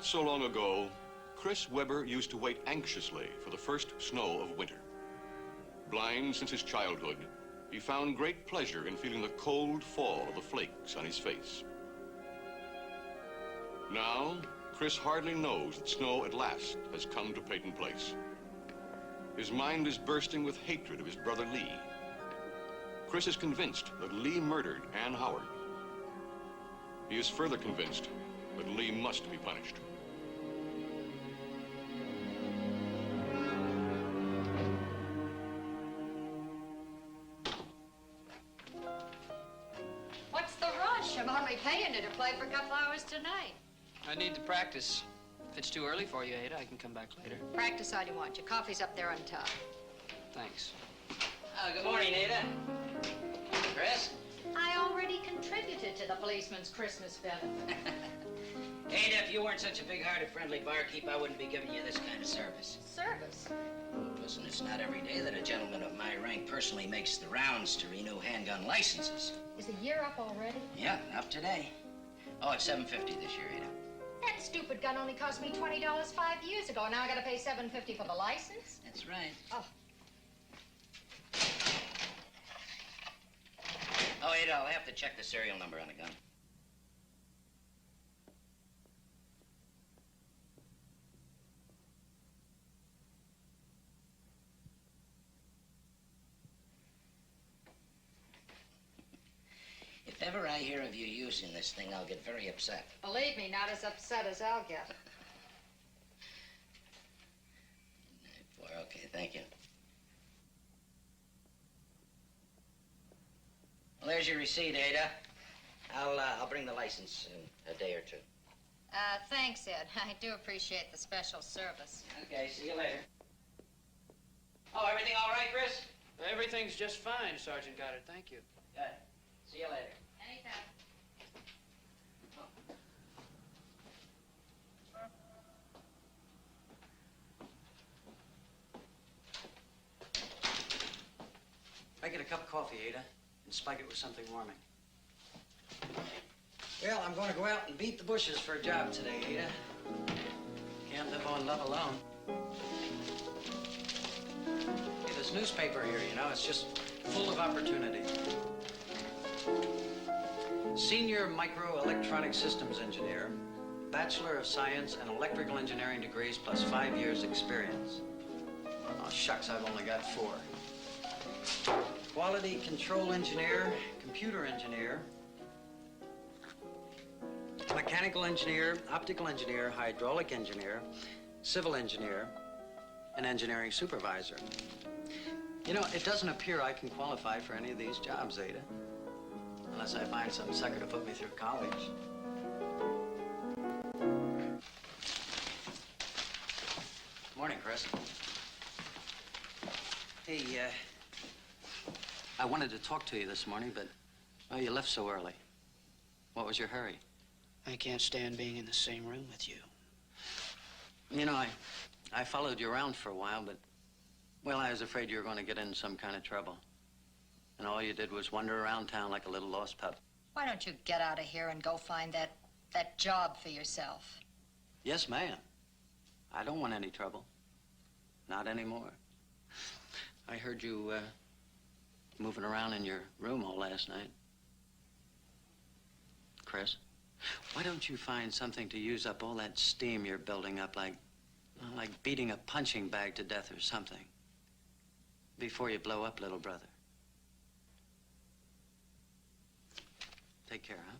Not so long ago, Chris Webber used to wait anxiously for the first snow of winter. Blind since his childhood, he found great pleasure in feeling the cold fall of the flakes on his face. Now, Chris hardly knows that snow at last has come to Peyton Place. His mind is bursting with hatred of his brother Lee. Chris is convinced that Lee murdered Ann Howard. He is further convinced that Lee must be punished. What's the rush? I'm only paying you to play for a couple hours tonight. I need to practice. If it's too early for you, Ada, I can come back later. Practice all you want. Your coffee's up there on top. Thanks. Good morning, Ada. Chris? I already contributed to the policeman's Christmas benefit. Ada, if you weren't such a big-hearted, friendly barkeep, I wouldn't be giving you this kind of service. Service? Listen, it's not every day that a gentleman of my rank personally makes the rounds to renew handgun licenses. Is the year up already? Yeah, up today. Oh, it's $750 this year, Ada. That stupid gun only cost me $20 5 years ago. Now I gotta pay $750 for the license? That's right. Oh. Oh, Ada, I'll have to check the serial number on the gun. If ever I hear of you using this thing, I'll get very upset. Believe me, not as upset as I'll get. Okay, thank you. Well, there's your receipt, Ada. I'll bring the license in a day or two. Thanks, Ed. I do appreciate the special service. Okay, see you later. Oh, everything all right, Chris? Everything's just fine, Sergeant Goddard. Thank you. Good. See you later. Anytime. Make it a cup of coffee, Ada, and spike it with something warming. Well, I'm going to go out and beat the bushes for a job today, Ada. Can't live on love alone. Hey, this newspaper here, you know, it's just full of opportunity. Senior Microelectronic Systems Engineer, Bachelor of Science and Electrical Engineering degrees plus 5 years experience. Oh, shucks, I've only got 4. Quality Control Engineer, Computer Engineer, Mechanical Engineer, Optical Engineer, Hydraulic Engineer, Civil Engineer, and Engineering Supervisor. You know, it doesn't appear I can qualify for any of these jobs, Ada. Unless I find some sucker to put me through college. Morning, Chris. Hey, I wanted to talk to you this morning, but, well, you left so early. What was your hurry? I can't stand being in the same room with you. You know, I followed you around for a while, but, well, I was afraid you were going to get in some kind of trouble. And all you did was wander around town like a little lost pup. Why don't you get out of here and go find that job for yourself? Yes, ma'am. I don't want any trouble. Not anymore. I heard you, moving around in your room all last night. Chris, why don't you find something to use up all that steam you're building up, like beating a punching bag to death or something, before you blow up, little brother? Take care, huh?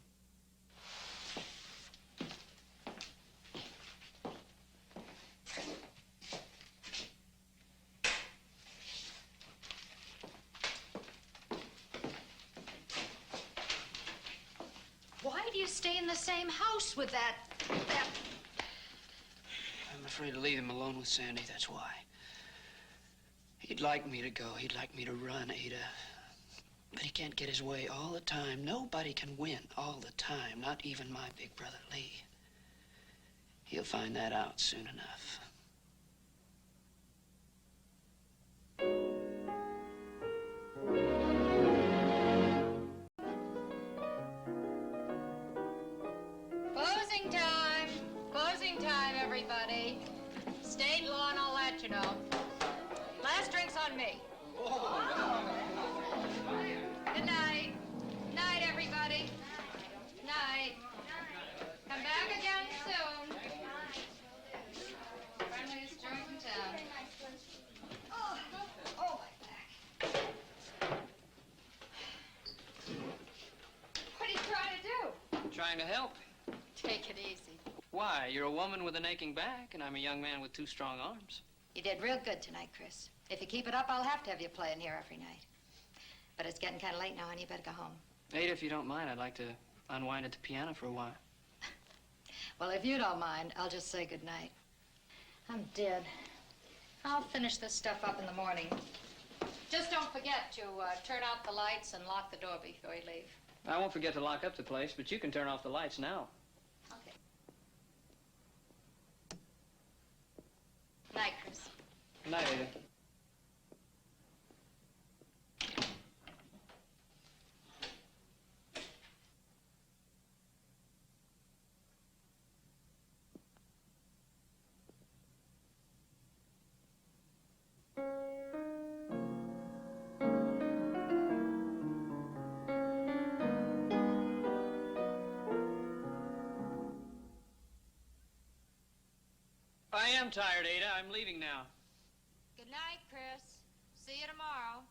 Why do you stay in the same house with that... I'm afraid to leave him alone with Sandy, that's why. He'd like me to go. He'd like me to run, Ada. But he can't get his way all the time. Nobody can win all the time, not even my big brother Lee. He'll find that out soon enough. Closing time! Closing time! state law and all that, you know. Last drink's on me. Good night. Night, everybody. Night. Come back again soon. Friendliest joint in town. Oh, my back. What are you trying to do? Trying to help. Take it easy. Why? You're a woman with an aching back, and I'm a young man with 2 strong arms. You did real good tonight, Chris. If you keep it up, I'll have to have you playing here every night. But it's getting kind of late now, and you better go home. Ada, if you don't mind, I'd like to unwind at the piano for a while. Well, if you don't mind, I'll just say good night. I'm dead. I'll finish this stuff up in the morning. Just don't forget to turn out the lights and lock the door before you leave. I won't forget to lock up the place, but you can turn off the lights now. Okay. Night, Chris. Good night, Ada. I am tired, Ada. I'm leaving now. Good night, Chris. See you tomorrow.